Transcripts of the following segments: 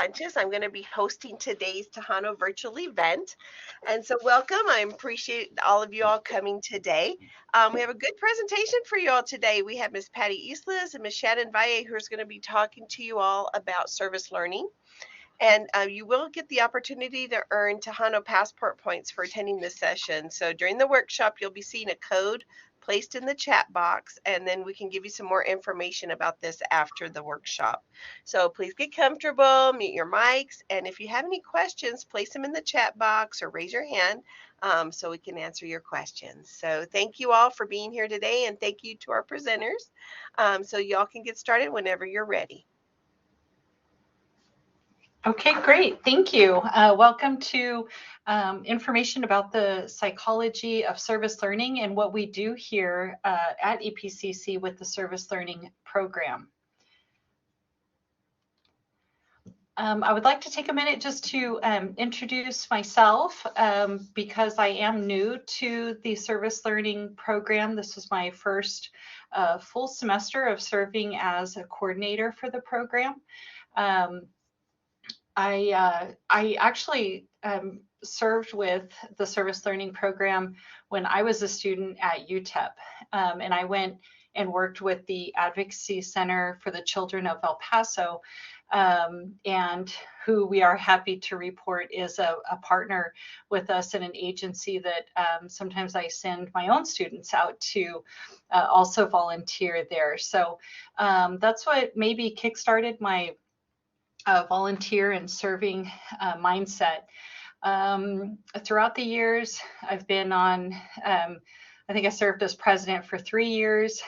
Sanchez. I'm going to be hosting today's Tejano virtual event. And so welcome. I appreciate all of you all coming today. We have a good presentation for you all today. We have Miss Patty Islas and Miss Shannon Valle who is going to be talking to you all about service learning. And you will get the opportunity to earn Tejano passport points for attending this session. So during the workshop, you'll be seeing a code placed in the chat box, and then we can give you some more information about this after the workshop. So please get comfortable, mute your mics, and if you have any questions, place them in the chat box or raise your hand so we can answer your questions. So thank you all for being here today, and thank you to our presenters. So y'all can get started whenever you're ready. Okay, great. Thank you. Welcome to information about the psychology of service learning and what we do here at EPCC with the service learning program. I would like to take a minute just to introduce myself because I am new to the service learning program. This was my first full semester of serving as a coordinator for the program. I actually served with the service learning program when I was a student at UTEP, and I went and worked with the Advocacy Center for the Children of El Paso, and who we are happy to report is a partner with us in an agency that sometimes I send my own students out to also volunteer there. So that's what maybe kickstarted my volunteer and serving mindset. Throughout the years, I've been on, I think I served as president for 3 years,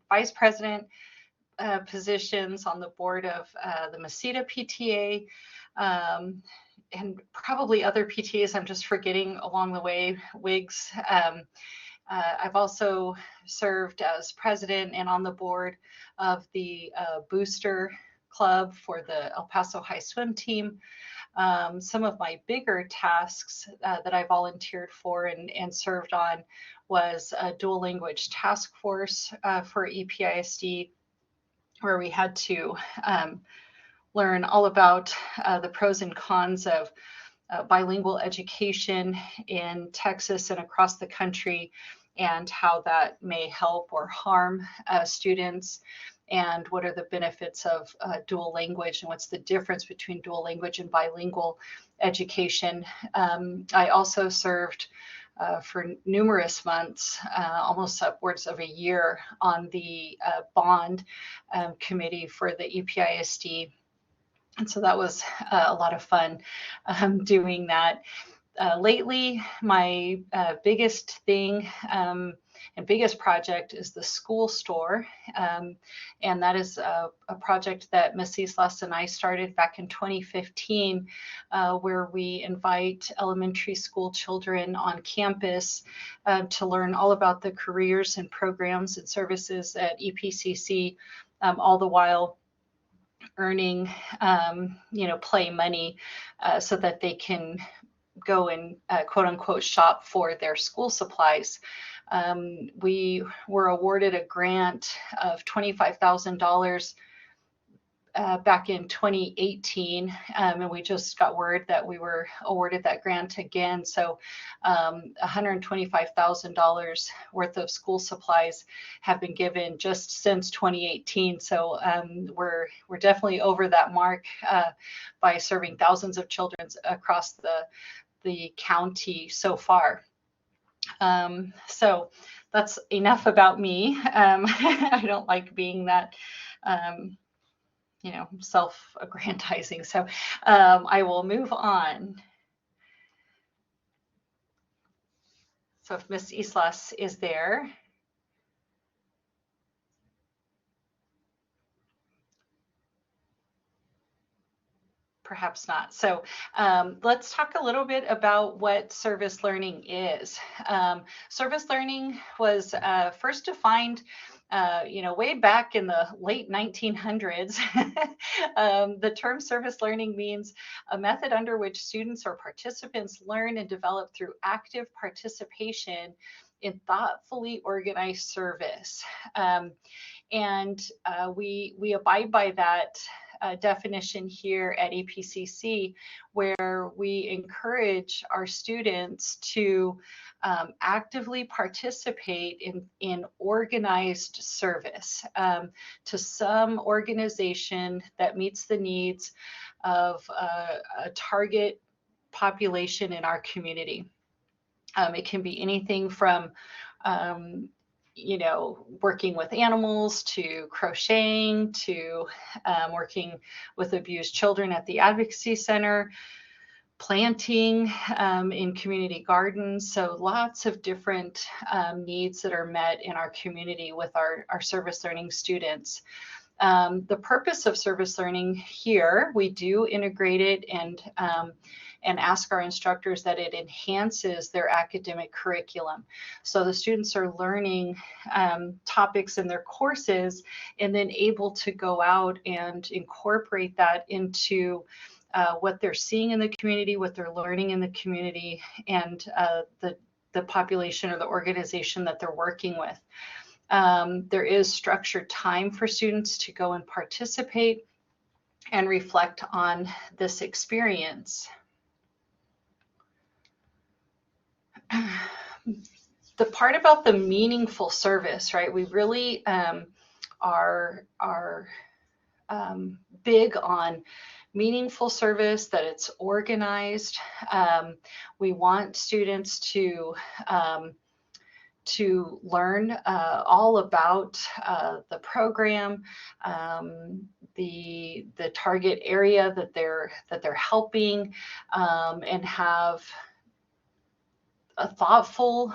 vice president positions on the board of the Mesita PTA, and probably other PTAs I'm just forgetting along the way, WIGs. I've also served as president and on the board of the Booster Club for the El Paso High Swim Team. Some of my bigger tasks that I volunteered for and served on was a dual language task force for EPISD, where we had to learn all about the pros and cons of bilingual education in Texas and across the country, and how that may help or harm students, and what are the benefits of dual language and what's the difference between dual language and bilingual education. I also served for numerous months, almost upwards of a year, on the bond committee for the EPISD. And so that was a lot of fun doing that. Lately, my biggest thing and biggest project is the school store. And that is a project that Ms. Islas and I started back in 2015, where we invite elementary school children on campus to learn all about the careers and programs and services at EPCC, all the while earning, play money so that they can go and quote unquote shop for their school supplies. We were awarded a grant of $25,000 back in 2018, and we just got word that we were awarded that grant again. So $125,000 worth of school supplies have been given just since 2018. So we're definitely over that mark by serving thousands of children across the county so far. So that's enough about me. I don't like being that self-aggrandizing. So I will move on. So if Ms. Islas is there. Perhaps not. So let's talk a little bit about what service learning is. Service learning was first defined way back in the late 1900s. The term service learning means a method under which students or participants learn and develop through active participation in thoughtfully organized service. And we abide by that definition here at EPCC, where we encourage our students to actively participate in organized service to some organization that meets the needs of a target population in our community. It can be anything from working with animals to crocheting to working with abused children at the Advocacy Center, planting in community gardens. So lots of different needs that are met in our community with our service learning students. The purpose of service learning here, we do integrate it and ask our instructors that it enhances their academic curriculum. So the students are learning topics in their courses and then able to go out and incorporate that into what they're seeing in the community, what they're learning in the community, and the population or the organization that they're working with. There is structured time for students to go and participate and reflect on this experience. The part about the meaningful service, right? We really are big on meaningful service, that it's organized. We want students to learn all about the program, the target area that they're helping, and have a thoughtful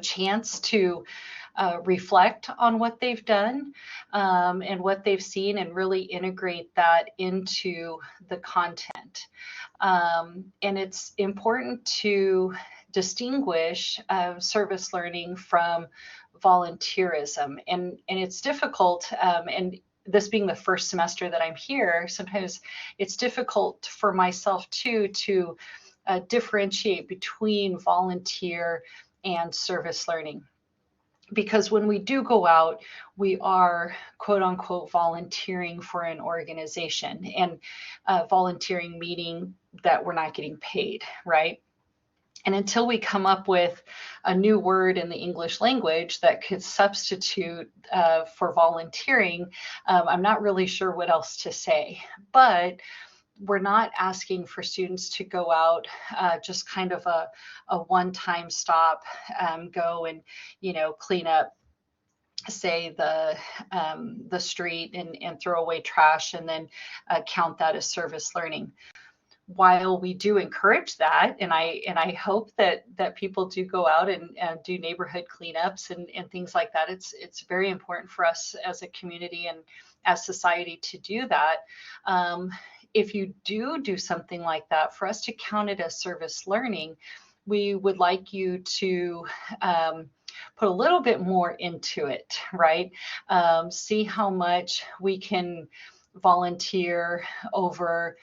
chance to reflect on what they've done and what they've seen, and really integrate that into the content. And it's important to distinguish service learning from volunteerism, and it's difficult, and this being the first semester that I'm here, sometimes it's difficult for myself too to differentiate between volunteer and service learning. Because when we do go out, we are quote unquote volunteering for an organization, and volunteering meaning that we're not getting paid, right? And until we come up with a new word in the English language that could substitute for volunteering, I'm not really sure what else to say. But we're not asking for students to go out just kind of a one-time stop, go and clean up, say, the street and throw away trash, and then count that as service learning. While we do encourage that, and I hope that people do go out and do neighborhood cleanups and things like that, it's very important for us as a community and as society to do that. If you do something like that, for us to count it as service learning, we would like you to put a little bit more into it, right? See how much we can volunteer over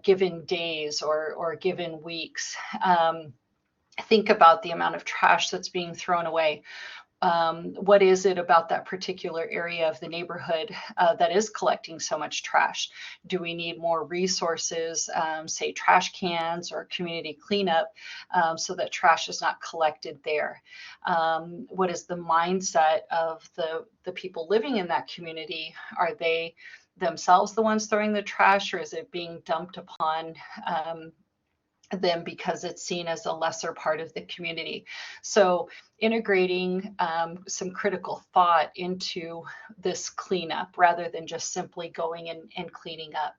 given days or given weeks. Think about the amount of trash that's being thrown away. What is it about that particular area of the neighborhood that is collecting so much trash? Do we need more resources, say trash cans or community cleanup, so that trash is not collected there? What is the mindset of the people living in that community? Are they themselves the ones throwing the trash, or is it being dumped upon them because it's seen as a lesser part of the community? So integrating some critical thought into this cleanup rather than just simply going and cleaning up.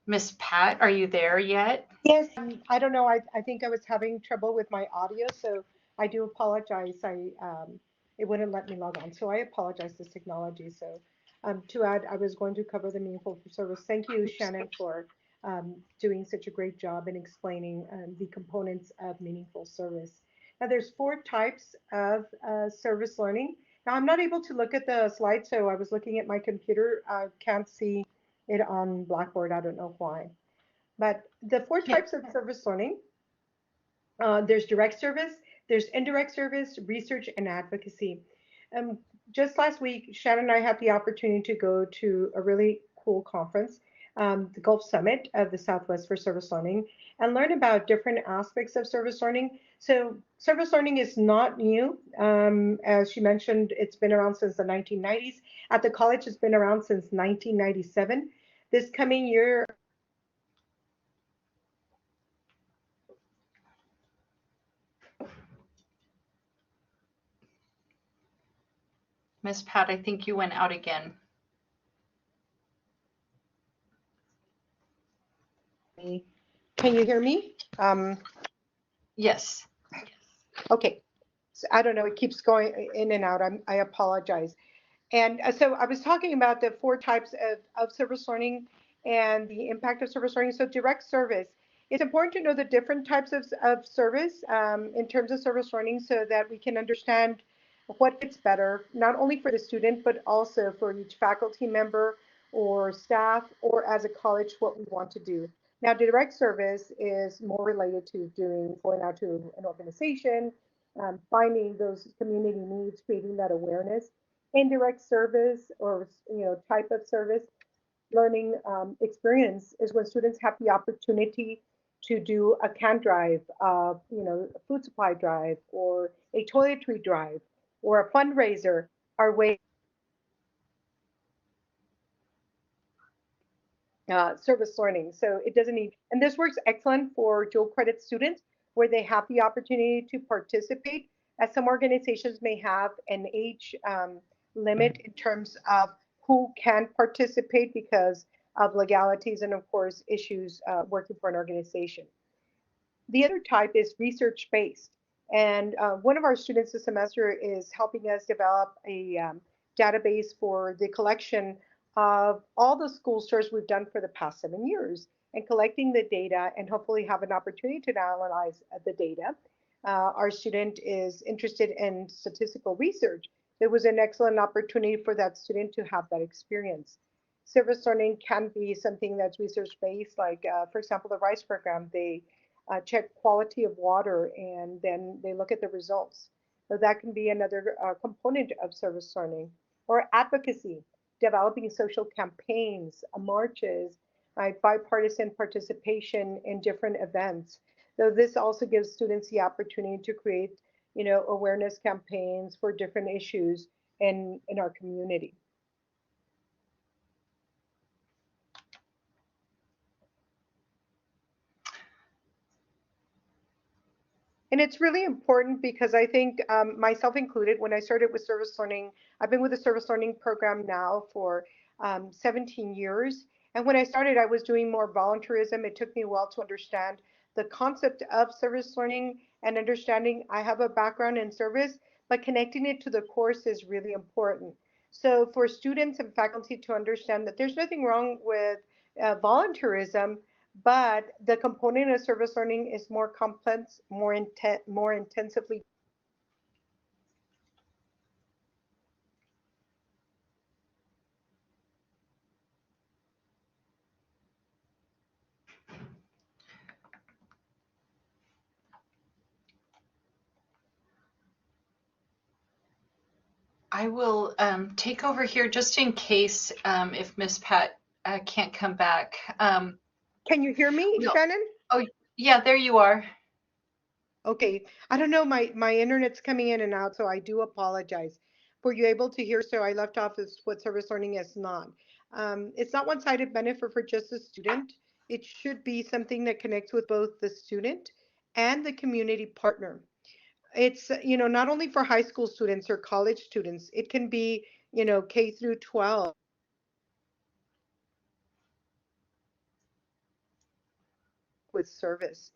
Miss Pat, are you there yet? Yes, I don't know. I think I was having trouble with my audio, so I do apologize. It wouldn't let me log on, so I apologize to technology. So to add, I was going to cover the meaningful service. Thank you, Shannon, for doing such a great job in explaining the components of meaningful service. Now, there's 4 types of service learning. Now, I'm not able to look at the slide, so I was looking at my computer. I can't see it on Blackboard. I don't know why. But the 4 types of service learning, there's direct service, there's indirect service, research, and advocacy. Just last week, Shannon and I had the opportunity to go to a really cool conference, the Gulf Summit of the Southwest for Service Learning, and learn about different aspects of service learning. So, service learning is not new. As she mentioned, it's been around since the 1990s. At the college, it's been around since 1997. This coming year, Miss Pat, I think you went out again. can you hear me? Yes. Okay. So I don't know, it keeps going in and out. I apologize. And so I was talking about the four types of service learning and the impact of service learning. So direct service, it's important to know the different types of service in terms of service learning so that we can understand what fits better, not only for the student, but also for each faculty member or staff, or as a college, what we want to do. Now, direct service is more related to going out to an organization, finding those community needs, creating that awareness. Indirect service, or type of service learning experience, is when students have the opportunity to do a can drive, a food supply drive, or a toiletry drive, or a fundraiser, our way service learning. So it doesn't need, and this works excellent for dual credit students where they have the opportunity to participate, as some organizations may have an age limit in terms of who can participate because of legalities and, of course, issues working for an organization. The other type is research based. And one of our students this semester is helping us develop a database for the collection of all the school stores we've done for the past 7 years, and collecting the data and hopefully have an opportunity to analyze the data. Our student is interested in statistical research. It was an excellent opportunity for that student to have that experience. Service learning can be something that's research based, like, for example, the RISE program. They check quality of water and then they look at the results. So that can be another component of service learning. Or advocacy, developing social campaigns, marches, right, bipartisan participation in different events. So this also gives students the opportunity to create, awareness campaigns for different issues in our community. And it's really important because I think, myself included, when I started with service learning, I've been with the service learning program now for 17 years. And when I started, I was doing more volunteerism. It took me a while to understand the concept of service learning and understanding I have a background in service, but connecting it to the course is really important. So for students and faculty to understand that there's nothing wrong with volunteerism, but the component of service learning is more complex, more intensively. I will take over here just in case if Miss Pat can't come back. Can you hear me, No. Shannon? Oh, yeah, there you are. Okay, I don't know, my internet's coming in and out, so I do apologize. Were you able to hear? So I left off as what service learning is not. It's not one-sided benefit for just the student. It should be something that connects with both the student and the community partner. It's, not only for high school students or college students, it can be, K through 12 with service.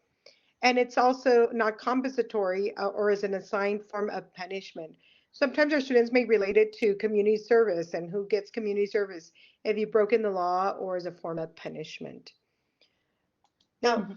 And it's also not compensatory or as an assigned form of punishment. Sometimes our students may relate it to community service, and who gets community service if you've broken the law or as a form of punishment. Now,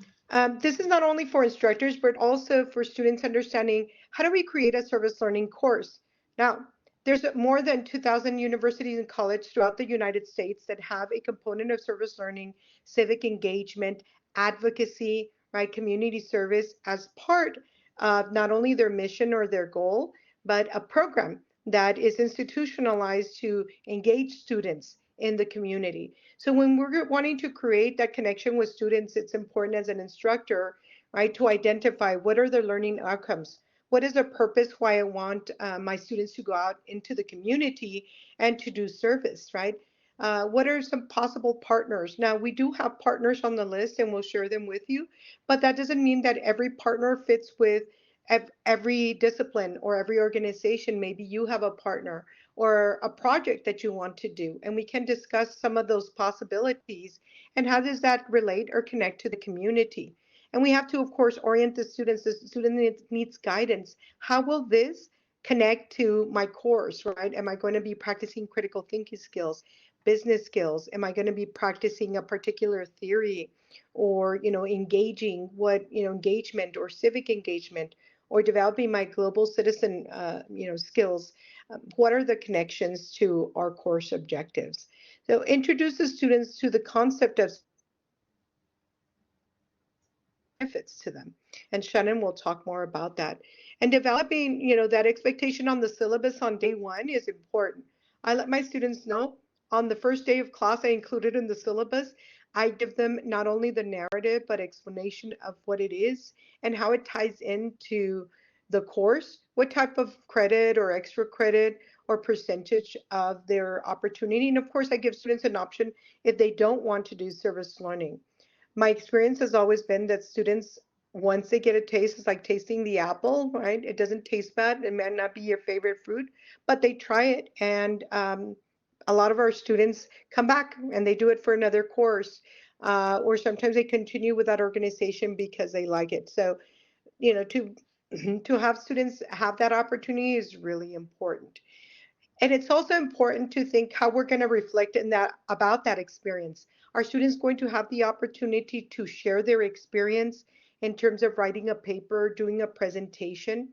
this is not only for instructors, but also for students understanding how do we create a service learning course. Now, there's more than 2,000 universities and colleges throughout the United States that have a component of service learning, civic engagement, advocacy, right, community service as part of not only their mission or their goal, but a program that is institutionalized to engage students in the community. So when we're wanting to create that connection with students, it's important as an instructor, right, to identify what are their learning outcomes. What is the purpose why I want my students to go out into the community and to do service, right? What are some possible partners? Now, we do have partners on the list and we'll share them with you, but that doesn't mean that every partner fits with every discipline or every organization. Maybe you have a partner or a project that you want to do, and we can discuss some of those possibilities and how does that relate or connect to the community. And we have to, of course, orient the students. The student needs guidance. How will this connect to my course, right? Am I going to be practicing critical thinking skills, business skills? Am I going to be practicing a particular theory or, engaging engagement or civic engagement, or developing my global citizen, skills? What are the connections to our course objectives? So introduce the students to the concept of benefits to them. And Shannon will talk more about that. And developing, that expectation on the syllabus on day one is important. I let my students know on the first day of class, I included in the syllabus, I give them not only the narrative, but explanation of what it is and how it ties into the course, what type of credit or extra credit or percentage of their opportunity. And of course, I give students an option if they don't want to do service learning. My experience has always been that students, once they get a taste, it's like tasting the apple, right? It doesn't taste bad. It may not be your favorite fruit, but they try it. And a lot of our students come back and they do it for another course. Or sometimes they continue with that organization because they like it. So, to to have students have that opportunity is really important. And it's also important to think how we're going to reflect in that about that experience. Are students going to have the opportunity to share their experience in terms of writing a paper, doing a presentation?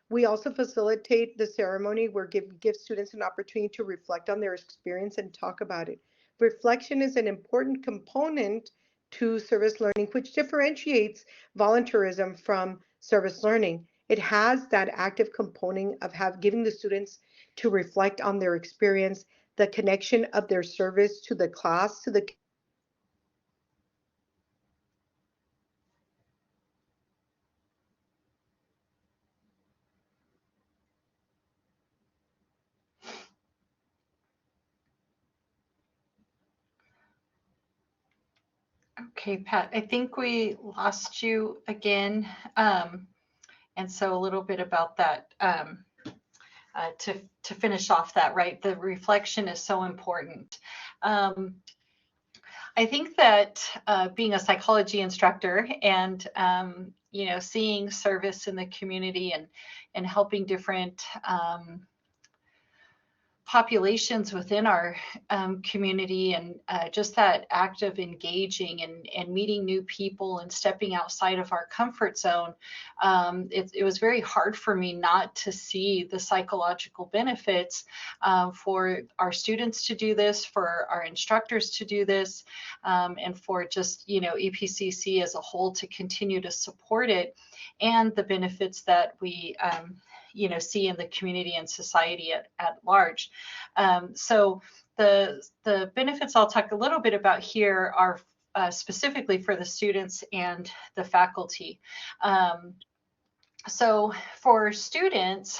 We also facilitate the ceremony where give students an opportunity to reflect on their experience and talk about it. Reflection is an important component to service learning, which differentiates volunteerism from service learning. It has that active component of giving the students to reflect on their experience, the connection of their service to the class, to the Okay, Pat, I think we lost you again. And so a little bit about that, to finish off that, right? The reflection is so important. I think that being a psychology instructor and seeing service in the community and helping different populations within our community, and just that act of engaging and meeting new people and stepping outside of our comfort zone, it was very hard for me not to see the psychological benefits for our students to do this, for our instructors to do this, and for just EPCC as a whole to continue to support it, and the benefits that we see in the community and society at large. So the benefits I'll talk a little bit about here are specifically for the students and the faculty. So for students,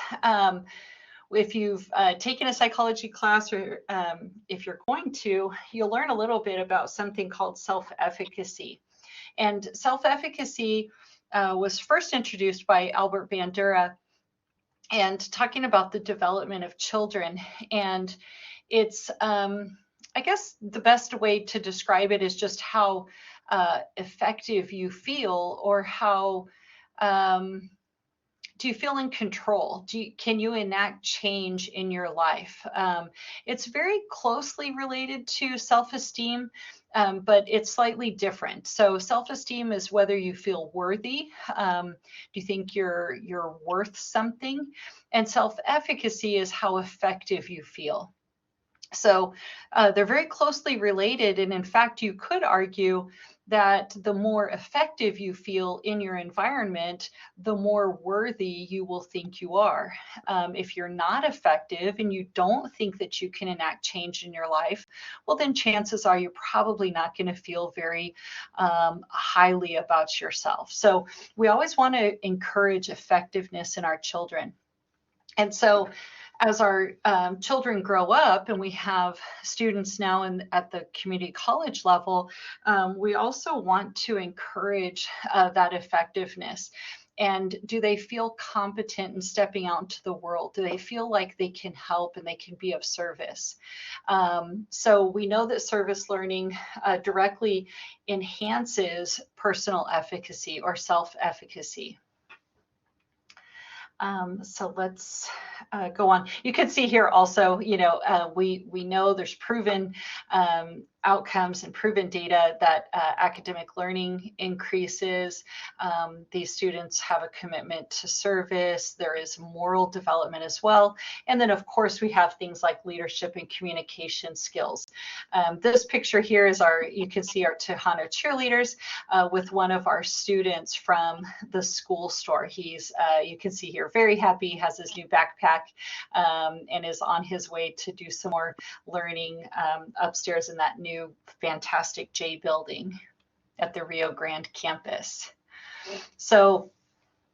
if you've taken a psychology class, or if you're going to, you'll learn a little bit about something called self-efficacy. And self-efficacy was first introduced by Albert Bandura, and talking about the development of children. And it's, I guess the best way to describe it is just how effective you feel, or how do you feel in control? Can you enact change in your life? It's very closely related to self-esteem, but it's slightly different. So self-esteem is whether you feel worthy. Do you think you're worth something? And self-efficacy is how effective you feel. So they're very closely related. And in fact, you could argue that the more effective you feel in your environment, the more worthy you will think you are. If you're not effective and you don't think that you can enact change in your life, well, then chances are you're probably not going to feel very highly about yourself. So we always want to encourage effectiveness in our children. And so as our children grow up and we have students now at the community college level, we also want to encourage that effectiveness. And do they feel competent in stepping out into the world? Do they feel like they can help and they can be of service? So we know that service learning directly enhances personal efficacy or self-efficacy. So let's go on. You can see here also, we know there's proven outcomes and proven data that academic learning increases. These students have a commitment to service. There is moral development as well. And then of course we have things like leadership and communication skills. This picture here is you can see our Tejano cheerleaders with one of our students from the school store. He's, you can see here, very happy, has his new backpack and is on his way to do some more learning upstairs in that new fantastic J building at the Rio Grande campus. So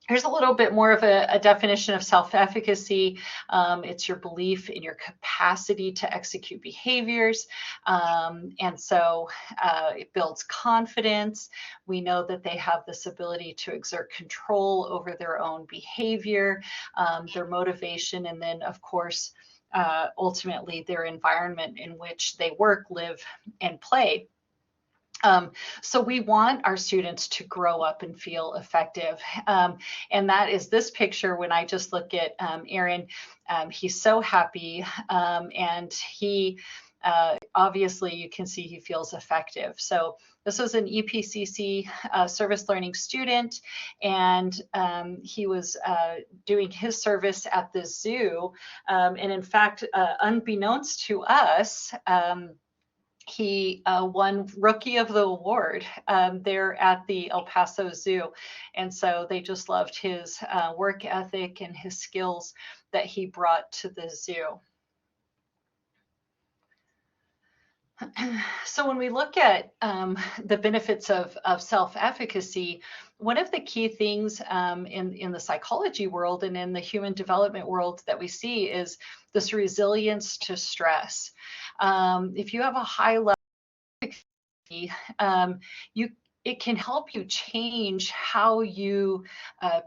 here's a little bit more of a definition of self-efficacy. It's your belief in your capacity to execute behaviors. And so it builds confidence. We know that they have this ability to exert control over their own behavior, their motivation, and then of course, ultimately their environment in which they work, live, and play. So we want our students to grow up and feel effective. And that is this picture when I just look at Aaron, he's so happy and he obviously you can see he feels effective. So this was an EPCC service learning student, and he was doing his service at the zoo. And in fact, unbeknownst to us, he won Rookie of the Award there at the El Paso Zoo. And so they just loved his work ethic and his skills that he brought to the zoo. So when we look at the benefits of self-efficacy, one of the key things in the psychology world and in the human development world that we see is this resilience to stress. If you have a high level of efficacy, it can help you change how you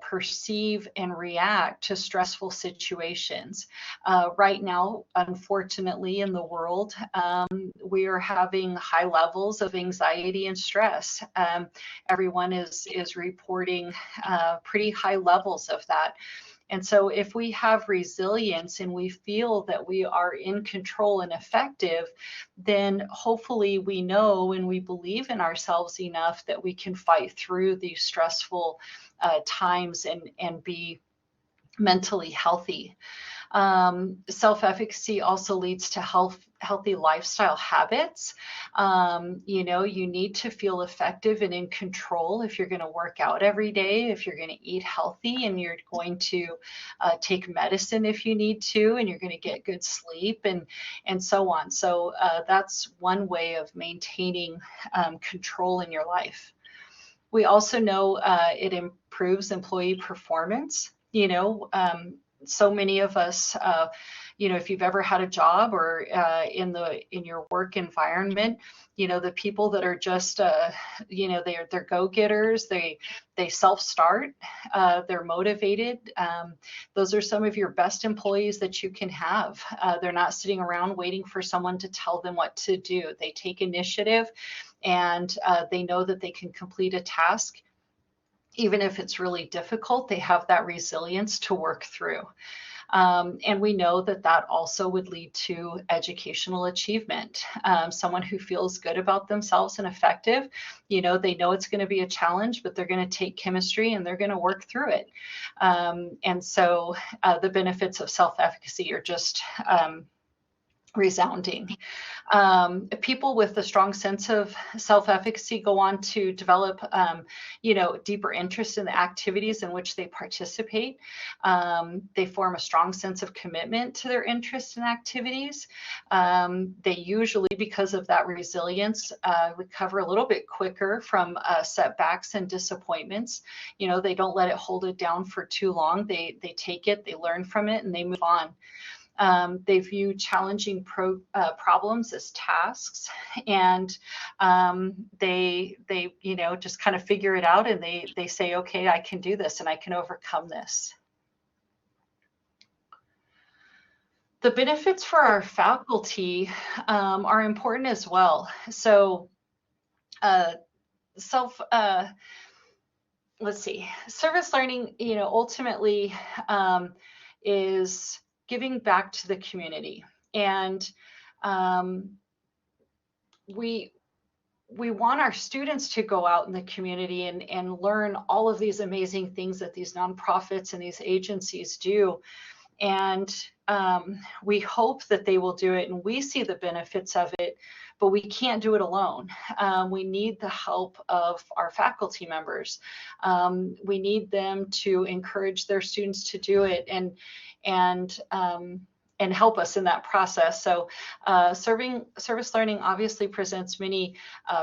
perceive and react to stressful situations. Right now, unfortunately, in the world, we are having high levels of anxiety and stress. Everyone is reporting pretty high levels of that. And so if we have resilience and we feel that we are in control and effective, then hopefully we know and we believe in ourselves enough that we can fight through these stressful times and be mentally healthy. Self-efficacy also leads to healthy lifestyle habits. You need to feel effective and in control if you're going to work out every day, if you're going to eat healthy, and you're going to take medicine if you need to, and you're going to get good sleep and so on. So that's one way of maintaining control in your life. We also know it improves employee performance. So many of us, if you've ever had a job or in your work environment, the people that are just, they're go-getters, they self-start, they're motivated. Those are some of your best employees that you can have. They're not sitting around waiting for someone to tell them what to do. They take initiative and they know that they can complete a task. Even if it's really difficult, they have that resilience to work through. And we know that that also would lead to educational achievement. Someone who feels good about themselves and effective, they know it's going to be a challenge, but they're going to take chemistry and they're going to work through it. And so the benefits of self-efficacy are just resounding. People with a strong sense of self-efficacy go on to develop, deeper interest in the activities in which they participate. They form a strong sense of commitment to their interest in activities. They usually, because of that resilience, recover a little bit quicker from setbacks and disappointments. They don't let it hold it down for too long. They take it, they learn from it, and they move on. They view challenging problems as tasks, and they just kind of figure it out, and they say, okay, I can do this and I can overcome this. The benefits for our faculty are important as well. So service learning, ultimately is giving back to the community. And we want our students to go out in the community and learn all of these amazing things that these nonprofits and these agencies do. And we hope that they will do it, and we see the benefits of it, but we can't do it alone. We need the help of our faculty members. We need them to encourage their students to do it and help us in that process. So service learning obviously presents many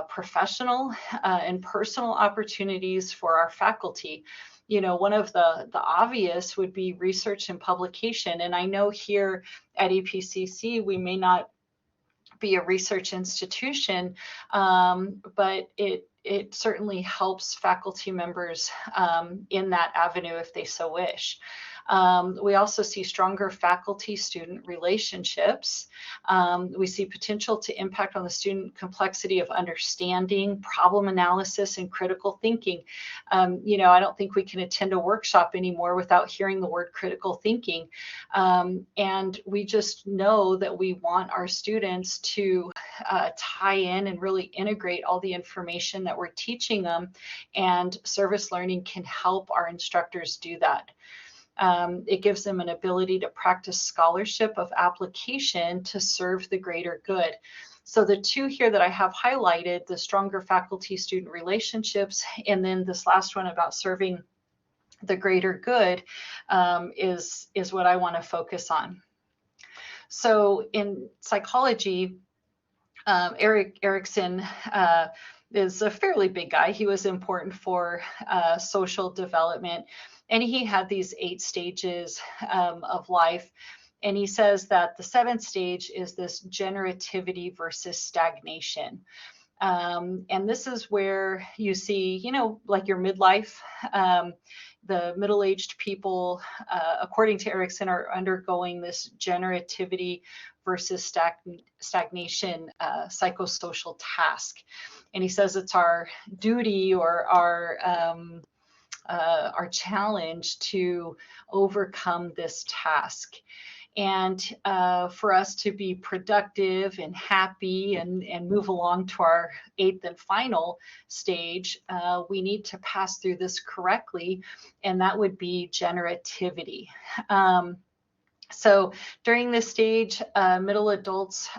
professional and personal opportunities for our faculty. One of the obvious would be research and publication. And I know here at EPCC, we may not be a research institution, but it certainly helps faculty members in that avenue if they so wish. We also see stronger faculty-student relationships. We see potential to impact on the student complexity of understanding, problem analysis, and critical thinking. I don't think we can attend a workshop anymore without hearing the word critical thinking. And we just know that we want our students to tie in and really integrate all the information that we're teaching them, and service learning can help our instructors do that. It gives them an ability to practice scholarship of application to serve the greater good. So the two here that I have highlighted, the stronger faculty-student relationships, and then this last one about serving the greater good, is what I want to focus on. So in psychology, Erik Erikson is a fairly big guy. He was important for social development. And he had these 8 stages of life. And he says that the 7th stage is this generativity versus stagnation. And this is where you see, like your midlife, the middle-aged people, according to Erikson, are undergoing this generativity versus stagnation psychosocial task. And he says it's our duty or our challenge to overcome this task. And for us to be productive and happy and move along to our 8th and final stage, we need to pass through this correctly, and that would be generativity. So during this stage, middle adults,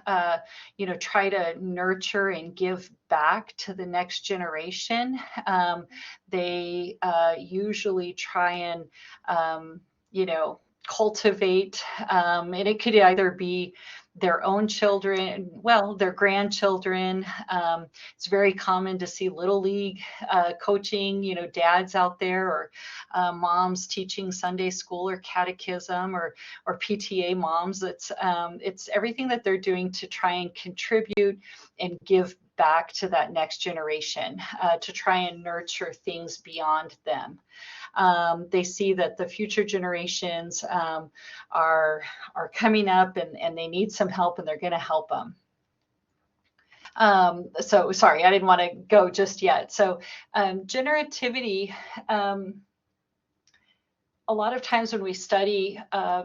try to nurture and give back to the next generation. They usually try and, cultivate, and it could either be their own children, their grandchildren. It's very common to see Little League coaching, dads out there, or moms teaching Sunday school or catechism, or PTA moms. It's everything that they're doing to try and contribute and give back to that next generation, to try and nurture things beyond them. They see that the future generations are coming up and they need some help, and they're going to help them. So sorry, I didn't want to go just yet. So generativity, a lot of times when we study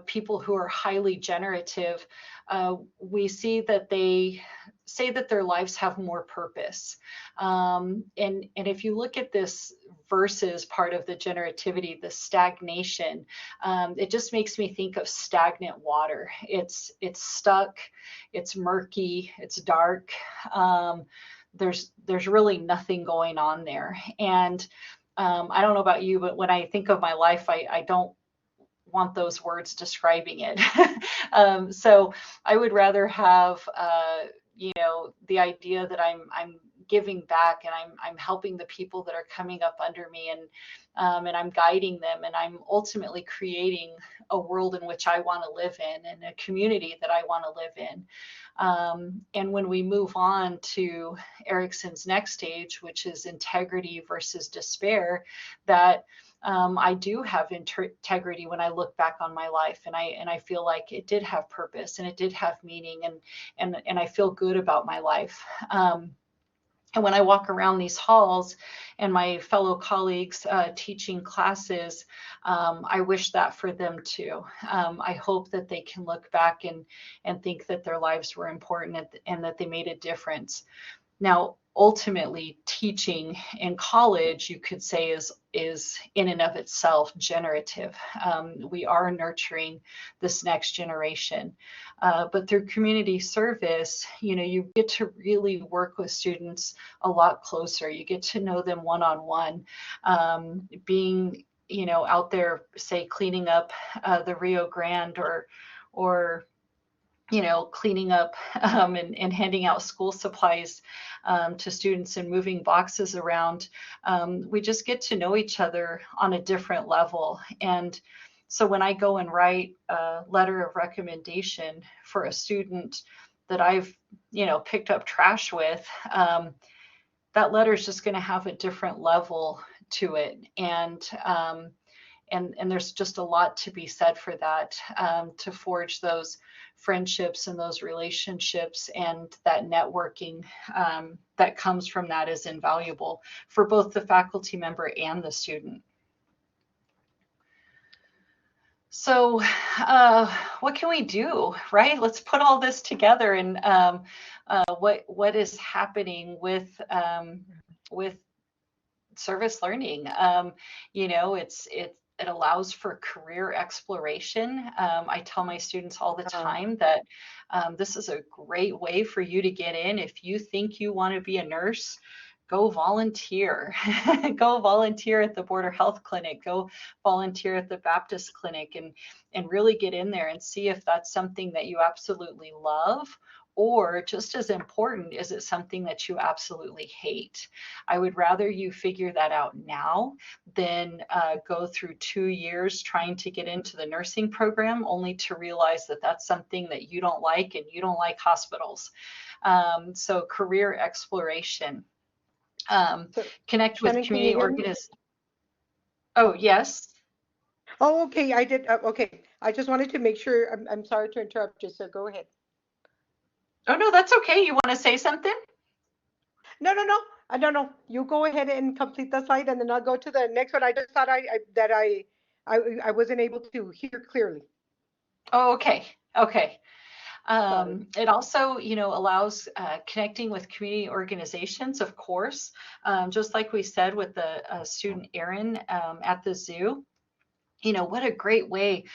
people who are highly generative, we see that they say that their lives have more purpose. And if you look at this versus part of the generativity, the stagnation. It just makes me think of stagnant water. It's stuck, it's murky, it's dark. There's really nothing going on there. And I don't know about you, but when I think of my life, I don't want those words describing it. So I would rather have, the idea that I'm giving back, and I'm helping the people that are coming up under me, and I'm guiding them, and I'm ultimately creating a world in which I want to live in, and a community that I want to live in. And when we move on to Erikson's next stage, which is integrity versus despair, that I do have integrity when I look back on my life, and I feel like it did have purpose, and it did have meaning, and I feel good about my life. And when I walk around these halls and my fellow colleagues teaching classes, I wish that for them too. I hope that they can look back and think that their lives were important, and that they made a difference. Now, ultimately, teaching in college, you could say, is in and of itself generative. We are nurturing this next generation. But through community service, you get to really work with students a lot closer. You get to know them one-on-one. Being, out there, say, cleaning up the Rio Grande, or cleaning up and handing out school supplies to students, and moving boxes around. We just get to know each other on a different level. And so when I go and write a letter of recommendation for a student that I've, picked up trash with, that letter is just going to have a different level to it. And there's just a lot to be said for that, to forge those friendships and those relationships, and that networking that comes from that is invaluable for both the faculty member and the student. So what can we do, right? Let's put all this together, and what is happening with service learning. It allows for career exploration. I tell my students all the time that this is a great way for you to get in. If you think you want to be a nurse, go volunteer. Go volunteer at the Border Health Clinic. Go volunteer at the Baptist Clinic, and really get in there and see if that's something that you absolutely love. Or just as important, is it something that you absolutely hate? I would rather you figure that out now than go through 2 years trying to get into the nursing program, only to realize that that's something that you don't like, and you don't like hospitals. So career exploration. Connect with community organizations. Oh, yes. Oh, okay. I did. Okay. I just wanted to make sure. I'm sorry to interrupt you, so go ahead. Oh, no, that's okay. You want to say something? No. No. You go ahead and complete the slide, and then I'll go to the next one. I just thought I wasn't able to hear clearly. Oh, okay. It also, allows connecting with community organizations, of course, just like we said with the student Aaron at the zoo. What a great way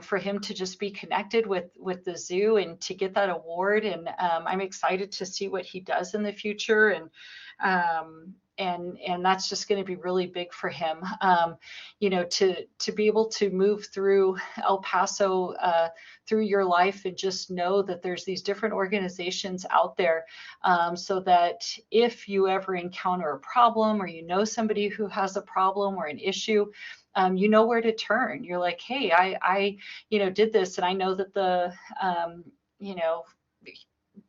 for him to just be connected with the zoo, and to get that award. And I'm excited to see what he does in the future. And that's just going to be really big for him, to be able to move through El Paso, through your life, and just know that there's these different organizations out there, so that if you ever encounter a problem, or somebody who has a problem or an issue, you know where to turn. You're like, hey, I did this, and I know that the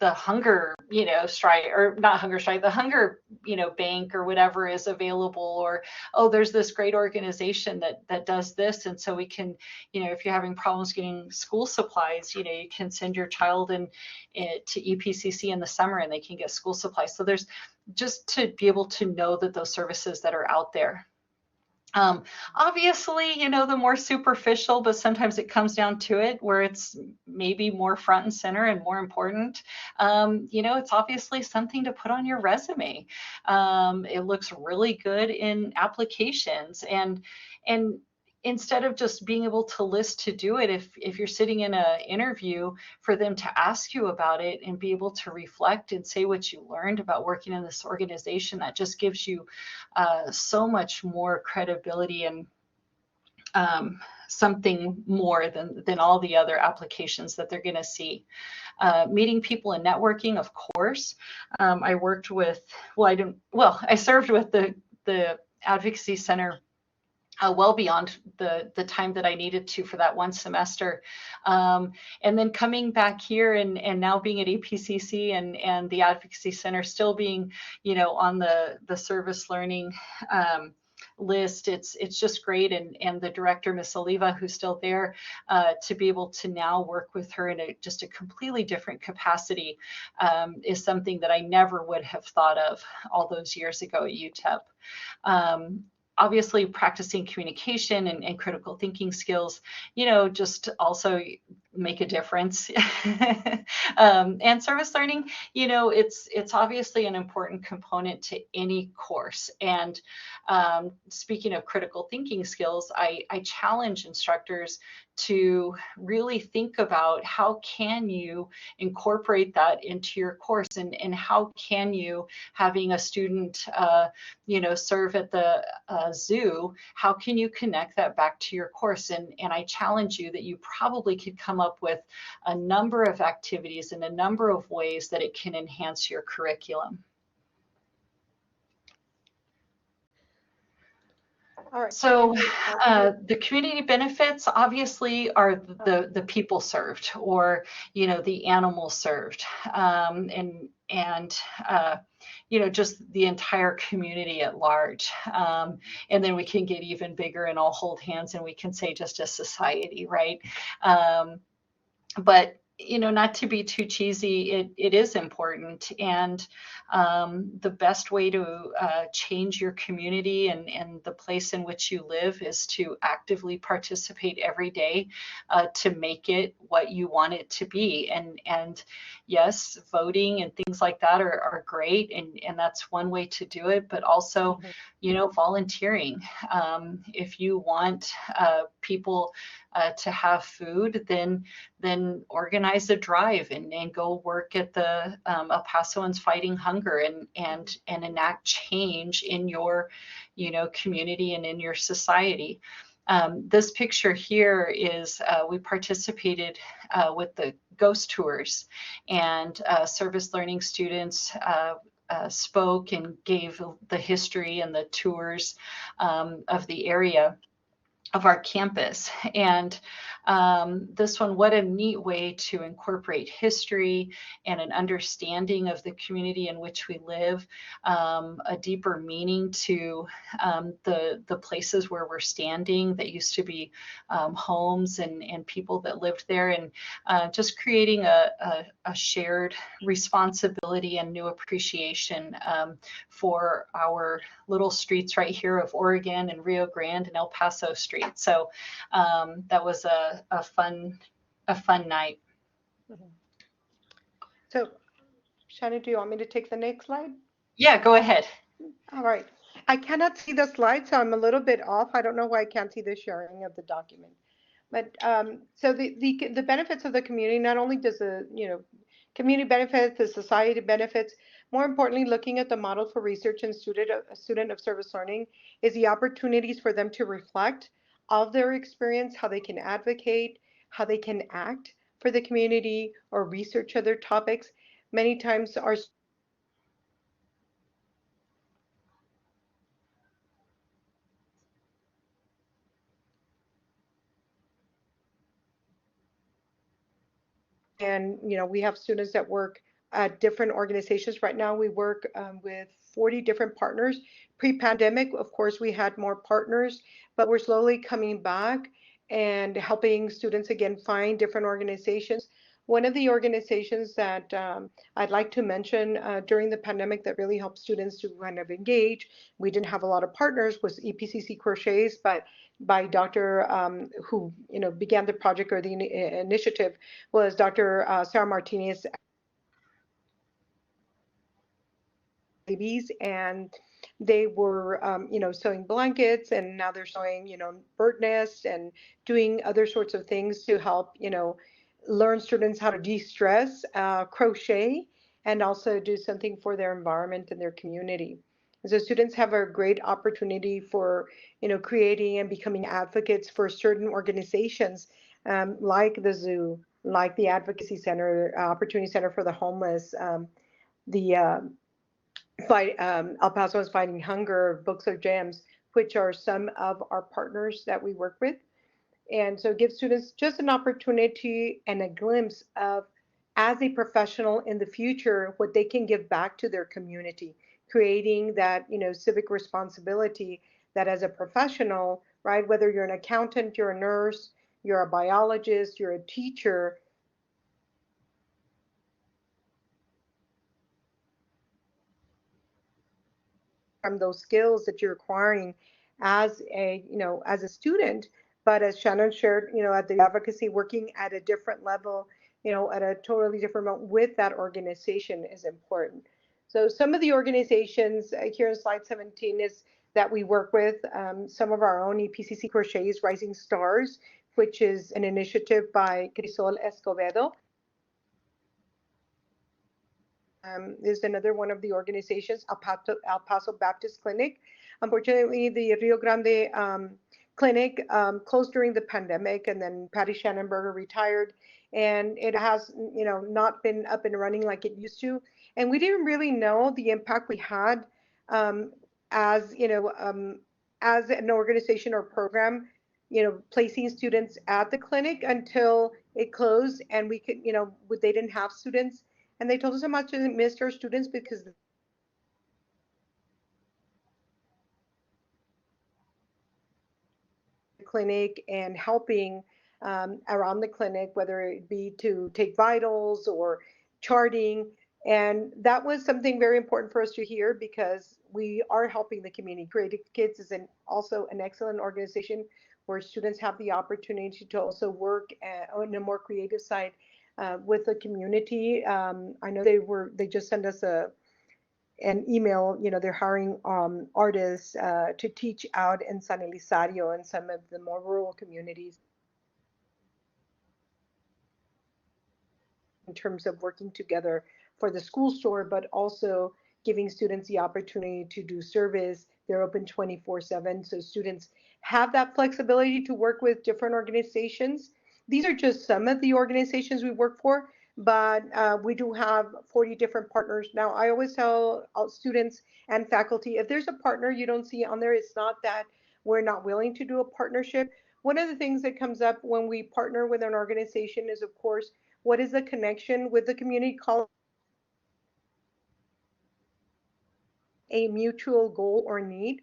hunger, strike, or not hunger strike, the hunger, bank or whatever is available, or, oh, there's this great organization that does this. And so we can, if you're having problems getting school supplies, you can send your child to EPCC in the summer, and they can get school supplies. So there's just to be able to know that those services that are out there. Obviously, the more superficial, but sometimes it comes down to it where it's maybe more front and center and more important. It's obviously something to put on your resume. It looks really good in applications, and instead of just being able to list to do it, if you're sitting in an interview, for them to ask you about it and be able to reflect and say what you learned about working in this organization, that just gives you so much more credibility and something more than all the other applications that they're going to see. Meeting people and networking, of course. I worked with, I served with the Advocacy Center well beyond the time that I needed to for that one semester. And then coming back here and now being at APCC and the Advocacy Center still being, on the service learning list, it's just great. And the director, Miss Oliva, who's still there, to be able to now work with her in just a completely different capacity, is something that I never would have thought of all those years ago at UTEP. Obviously, practicing communication and critical thinking skills, just also make a difference. And service learning, it's obviously an important component to any course. And speaking of critical thinking skills, I challenge instructors to really think about how can you incorporate that into your course, and how can you, having a student serve at the zoo, how can you connect that back to your course? And I challenge you that you probably could come up with a number of activities and a number of ways that it can enhance your curriculum. All right. So the community benefits obviously are the people served, or the animals served, and just the entire community at large. And then we can get even bigger and all hold hands and we can say just a society, right? But not to be too cheesy, it is important. And the best way to change your community and the place in which you live is to actively participate every day to make it what you want it to be. And yes, voting and things like that are great, and that's one way to do it, but also, volunteering. If you want people to have food, then organize a drive and go work at the El Pasoans Fighting Hunger and enact change in your community and in your society. This picture here is we participated with the ghost tours, and service learning students spoke and gave the history and the tours of the area of our campus. And this one, what a neat way to incorporate history and an understanding of the community in which we live, a deeper meaning to the places where we're standing that used to be homes and people that lived there, and just creating a shared responsibility and new appreciation for our little streets right here of Oregon and Rio Grande and El Paso Street. So that was a fun night. So, Shannon, do you want me to take the next slide? Yeah, go ahead. All right. I cannot see the slide, so I'm a little bit off. I don't know why I can't see the sharing of the document. But so the benefits of the community, not only does the community benefits, the society benefits, more importantly, looking at the model for research and student of service learning is the opportunities for them to reflect of their experience, how they can advocate, how they can act for the community or research other topics. Many times our and we have students that work at different organizations. Right now we work with 40 different partners. Pre-pandemic, of course, we had more partners, but we're slowly coming back and helping students again find different organizations. One of the organizations that I'd like to mention during the pandemic that really helped students to kind of engage, we didn't have a lot of partners, was EPCC Crochets, but by Dr. Who began the project or the initiative was Dr. Sarah Martinez babies, and they were sewing blankets, and now they're sewing bird nests and doing other sorts of things to help learn students how to de-stress, crochet, and also do something for their environment and their community. And so students have a great opportunity for creating and becoming advocates for certain organizations, like the zoo, like the Advocacy Center, Opportunity Center for the Homeless, the El Paso is Fighting Hunger, Books of Gems, which are some of our partners that we work with. And so give students just an opportunity and a glimpse of, as a professional in the future, what they can give back to their community, creating that civic responsibility that as a professional, right, whether you're an accountant, you're a nurse, you're a biologist, you're a teacher, from those skills that you're acquiring as a student. But as Shannon shared, at the advocacy, working at a different level, at a totally different level with that organization is important. So some of the organizations here in slide 17 is that we work with, some of our own EPCC Crochets Rising Stars, which is an initiative by Crisol Escobedo. Is another one of the organizations, El Paso Baptist Clinic. Unfortunately, the Rio Grande clinic closed during the pandemic, and then Patty Shannenberger retired, and it has not been up and running like it used to. And we didn't really know the impact we had as as an organization or program, placing students at the clinic until it closed, and we could they didn't have students. And they told us how much they missed our students because the clinic and helping around the clinic, whether it be to take vitals or charting. And that was something very important for us to hear, because we are helping the community. Creative Kids is also an excellent organization where students have the opportunity to also work on a more creative side with the community. I know they just sent us an email. They're hiring artists to teach out in San Elizario and some of the more rural communities in terms of working together for the school store, but also giving students the opportunity to do service. They're open 24/7, so students have that flexibility to work with different organizations. These are just some of the organizations we work for, but we do have 40 different partners. Now, I always tell students and faculty, if there's a partner you don't see on there, it's not that we're not willing to do a partnership. One of the things that comes up when we partner with an organization is, of course, what is the connection with the community college? A mutual goal or need.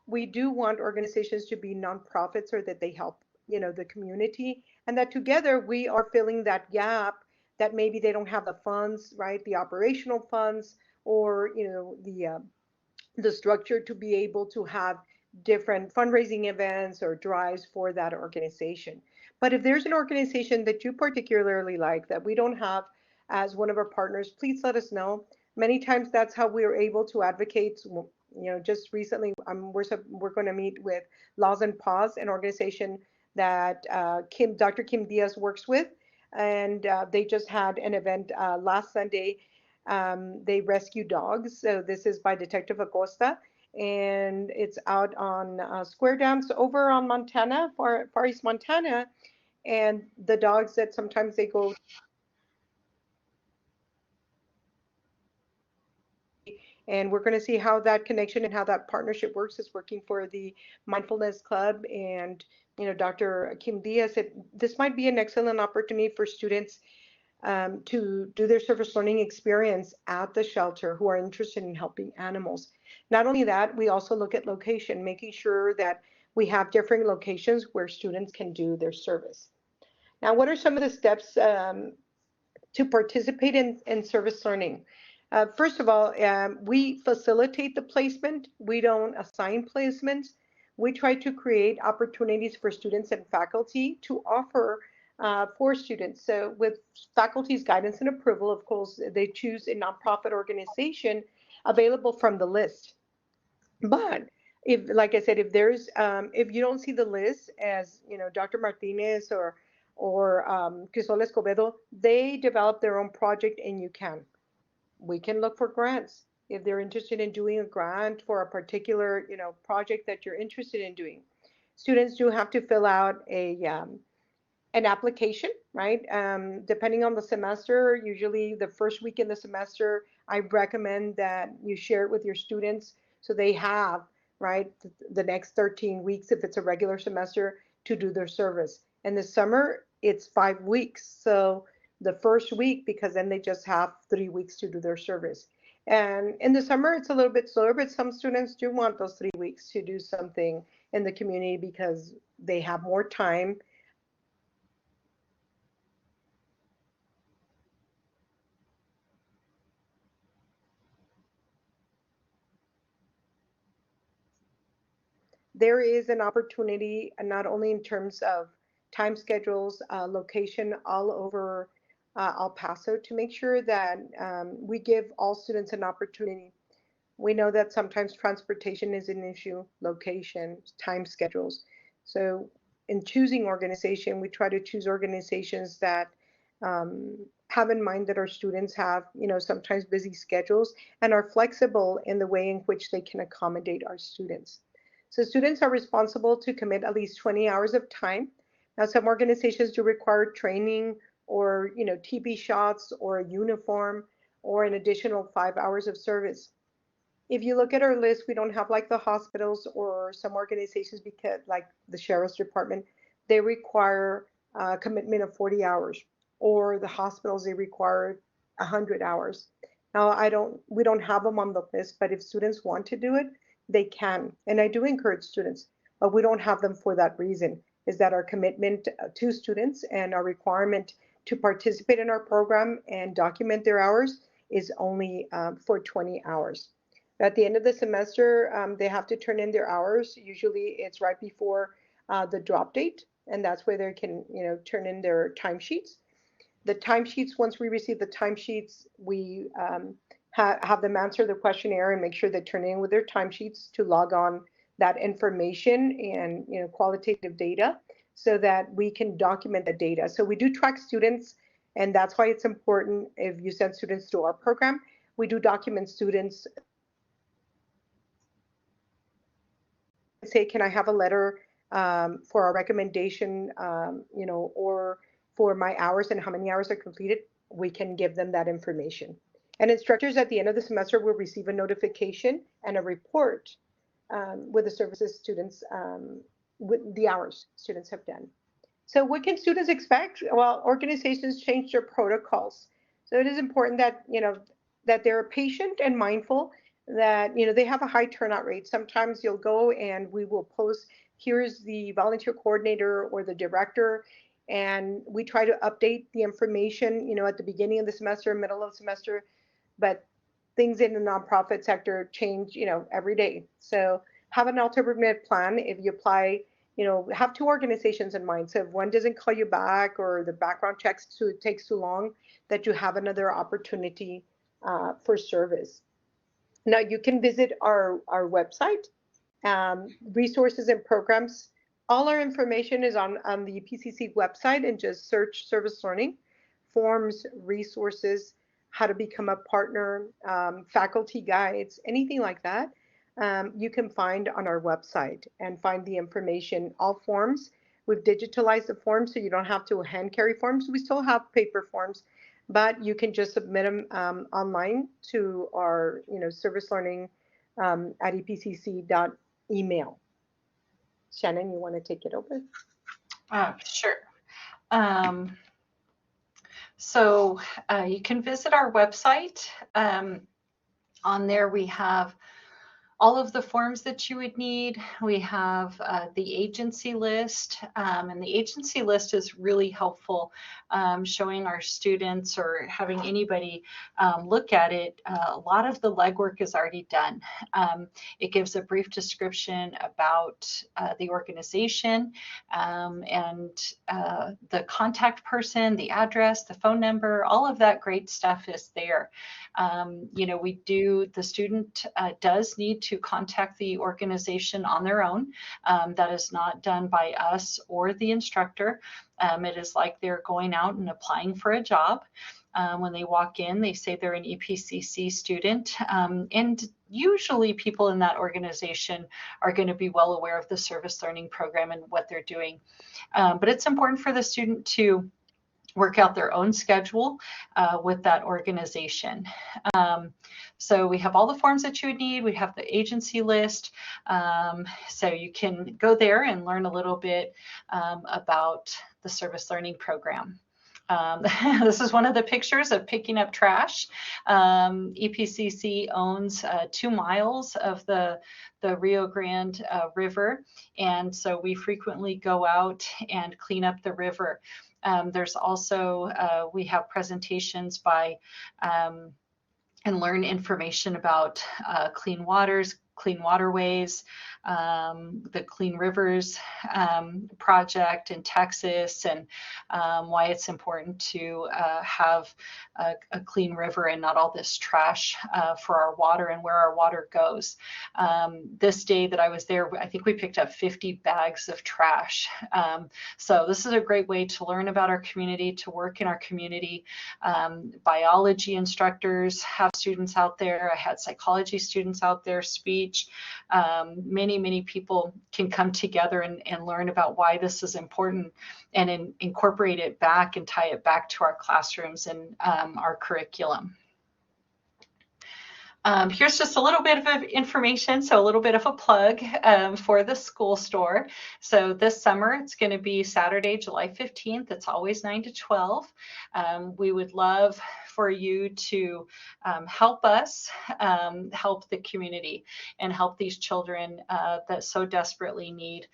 We do want organizations to be nonprofits, or that they help the community, and that together we are filling that gap that maybe they don't have the funds, right, the operational funds, or the structure to be able to have different fundraising events or drives for that organization. But if there's an organization that you particularly like that we don't have as one of our partners, please let us know. Many times that's how we are able to advocate. Just recently, we're going to meet with Laws and Paws, an organization that Dr. Kim Diaz works with, and they just had an event last Sunday. They rescue dogs. So this is by Detective Acosta, and it's out on Square Dams over on Montana, Far East Montana, and the dogs that sometimes they go. And we're going to see how that connection and how that partnership works. Is working for the Mindfulness Club, and Dr. Kim Diaz said this might be an excellent opportunity for students to do their service learning experience at the shelter who are interested in helping animals. Not only that, we also look at location, making sure that we have different locations where students can do their service. Now, what are some of the steps to participate in service learning. First of all, we facilitate the placement. We don't assign placements. We try to create opportunities for students and faculty to offer for students. So with faculty's guidance and approval, of course, they choose a nonprofit organization available from the list. But if, like I said, if you don't see the list, as you know, Dr. Martinez or Crisol Escobedo, they develop their own project, and we can look for grants if they're interested in doing a grant for a particular, you know, project that you're interested in doing. Students do have to fill out an application, right? Depending on the semester, usually the first week in the semester, I recommend that you share it with your students so they have, right, the next 13 weeks, if it's a regular semester, to do their service. In the summer, it's 5 weeks. So the first week, because then they just have 3 weeks to do their service. And in the summer, it's a little bit slower, but some students do want those 3 weeks to do something in the community because they have more time. There is an opportunity, not only in terms of time schedules, location all over El Paso, to make sure that we give all students an opportunity. We know that sometimes transportation is an issue, location, time schedules. So in choosing organization, we try to choose organizations that have in mind that our students have, you know, sometimes busy schedules and are flexible in the way in which they can accommodate our students. So students are responsible to commit at least 20 hours of time. Now, some organizations do require training or, you know, TB shots or a uniform or an additional 5 hours of service. If you look at our list, we don't have like the hospitals or some organizations, because like the Sheriff's Department, they require a commitment of 40 hours, or the hospitals, they require 100 hours. Now, we don't have them on the list, but if students want to do it, they can. And I do encourage students, but we don't have them for that reason, is that our commitment to students and our requirement to participate in our program and document their hours is only for 20 hours. At the end of the semester, they have to turn in their hours. Usually it's right before the drop date, and that's where they can, you know, turn in their timesheets. The timesheets, once we receive the timesheets, we have them answer the questionnaire and make sure they turn in with their timesheets to log on that information and, you know, qualitative data so that we can document the data. So we do track students, and that's why it's important if you send students to our program, we do document students. Say, can I have a letter for a recommendation, you know, or for my hours and how many hours are completed? We can give them that information. And instructors at the end of the semester will receive a notification and a report with the services students, with the hours students have done. So what can students expect? Well, organizations change their protocols. So it is important that, you know, that they're patient and mindful, that, you know, they have a high turnout rate. Sometimes you'll go and we will post, here's the volunteer coordinator or the director, and we try to update the information, you know, at the beginning of the semester, middle of the semester, but things in the nonprofit sector change, you know, every day. So have an alternate plan. If you apply, you know, have two organizations in mind. So if one doesn't call you back or the background checks takes too long, that you have another opportunity for service. Now you can visit our website, resources and programs. All our information is on the PCC website, and just search service learning, forms, resources, how to become a partner, faculty guides, anything like that. You can find on our website and find the information, all forms. We've digitalized the forms so you don't have to hand carry forms. We still have paper forms, but you can just submit them online to our, you know, service learning at epcc.email. Shannon, you want to take it over? Sure. So you can visit our website. On there we have all of the forms that you would need. We have the agency list, and the agency list is really helpful, showing our students or having anybody look at it. A lot of the legwork is already done. It gives a brief description about the organization, and the contact person, the address, the phone number, all of that great stuff is there. The student does need to contact the organization on their own. That is not done by us or the instructor. It is like they're going out and applying for a job. When they walk in, they say they're an EPCC student, and usually people in that organization are going to be well aware of the service learning program and what they're doing. But it's important for the student to work out their own schedule with that organization. So we have all the forms that you would need. We have the agency list. So you can go there and learn a little bit about the service learning program. This is one of the pictures of picking up trash. EPCC owns 2 miles of the Rio Grande River, and so we frequently go out and clean up the river. There's also, we have presentations by and learn information about clean waters, clean waterways, the Clean Rivers project in Texas, and why it's important to have a clean river and not all this trash for our water and where our water goes. This day that I was there, I think we picked up 50 bags of trash. So this is a great way to learn about our community, to work in our community. Biology instructors have students out there. I had psychology students out there, speech. Many people can come together and learn about why this is important and incorporate it back and tie it back to our classrooms and our curriculum. Here's just a little bit of information, so a little bit of a plug for the school store. So this summer, it's going to be Saturday, July 15th. It's always 9 to 12. We would love for you to help us help the community and help these children that so desperately need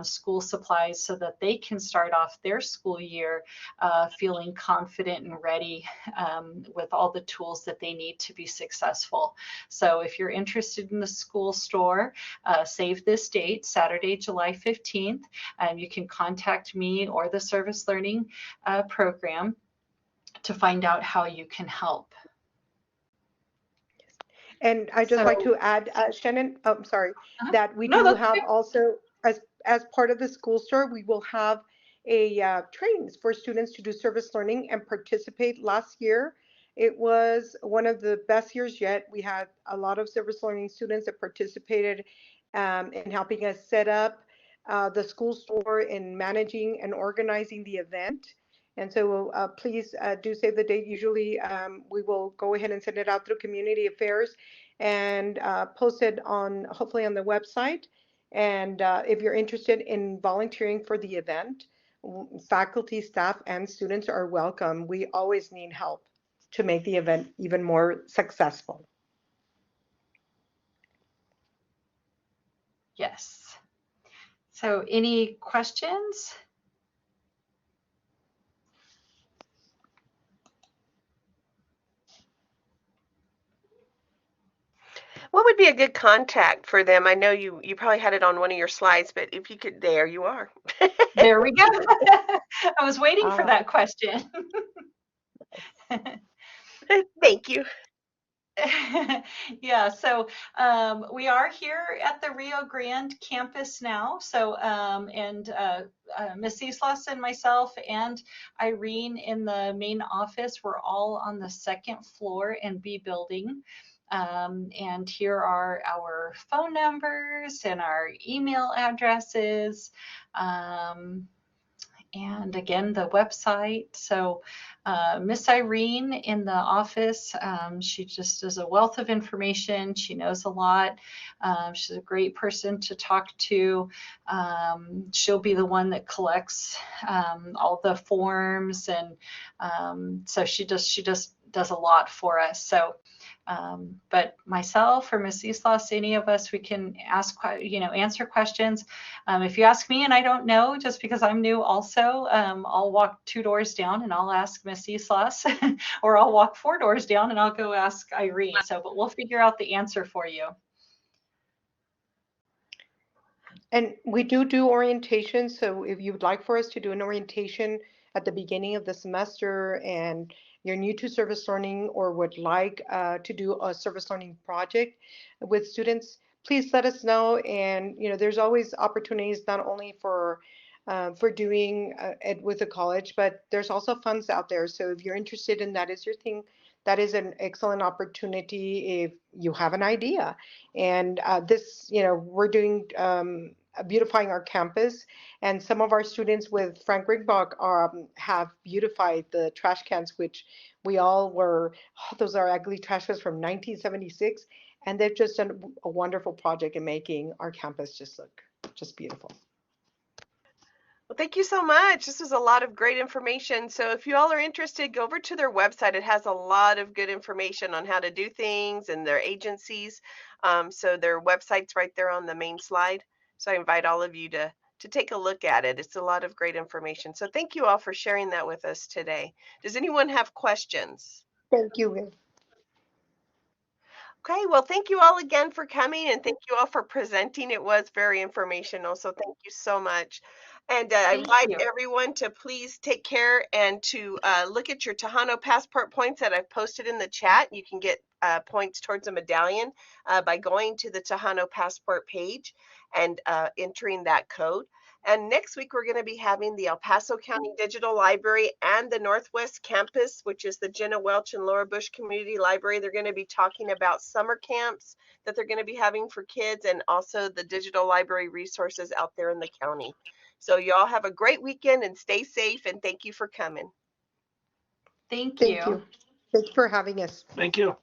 school supplies so that they can start off their school year feeling confident and ready with all the tools that they need to be successful. So if you're interested in the school store, save this date, Saturday, July 15th. You can contact me or the service learning program to find out how you can help. And I just like to add, Shannon, I'm sorry, that we do have also, as part of the school store, we will have a trainings for students to do service learning and participate. Last year, it was one of the best years yet. We had a lot of service learning students that participated in helping us set up the school store and managing and organizing the event. And so please do save the date. Usually we will go ahead and send it out through Community Affairs and post it on, hopefully on the website. And if you're interested in volunteering for the event, faculty, staff, and students are welcome. We always need help to make the event even more successful. Yes. So any questions? What would be a good contact for them? I know you probably had it on one of your slides, but if you could, there you are. There we go. I was waiting for that question. Thank you. Yeah, so we are here at the Rio Grande campus now. So Ms. Islas and myself and Irene in the main office, we're all on the 2nd floor in B building. And here are our phone numbers and our email addresses. And again, the website. So Miss Irene in the office, she just is a wealth of information. She knows a lot. She's a great person to talk to. She'll be the one that collects all the forms, and so she just does a lot for us. So But myself or Ms. Islas, any of us, we can ask, answer questions. If you ask me and I don't know, just because I'm new also, I'll walk 2 doors down and I'll ask Ms. Islas, or I'll walk 4 doors down and I'll go ask Irene. So, but we'll figure out the answer for you. And we do orientation. So if you'd like for us to do an orientation at the beginning of the semester and you're new to service learning or would like to do a service learning project with students, please let us know. And there's always opportunities not only for doing it with the college, but there's also funds out there. So if you're interested in that is your thing, that is an excellent opportunity if you have an idea. And we're doing beautifying our campus, and some of our students with Frank Rigbach have beautified the trash cans, which we all were, oh, those are ugly trash cans from 1976, and they've just done a wonderful project in making our campus just look just beautiful. Well, thank you so much. This was a lot of great information. So if you all are interested, go over to their website. It has a lot of good information on how to do things and their agencies. So their website's right there on the main slide. So I invite all of you to take a look at it. It's a lot of great information. So thank you all for sharing that with us today. Does anyone have questions? Thank you. Okay, well, thank you all again for coming, and thank you all for presenting. It was very informational, so thank you so much. And I invite everyone to please take care and to look at your Tejano Passport points that I've posted in the chat. You can get points towards a medallion by going to the Tejano Passport page and entering that code. And next week, we're going to be having the El Paso County Digital Library and the Northwest Campus, which is the Jenna Welch and Laura Bush Community Library. They're going to be talking about summer camps that they're going to be having for kids and also the digital library resources out there in the county. So y'all have a great weekend and stay safe, and thank you for coming. Thank you. Thanks for having us. Thank you.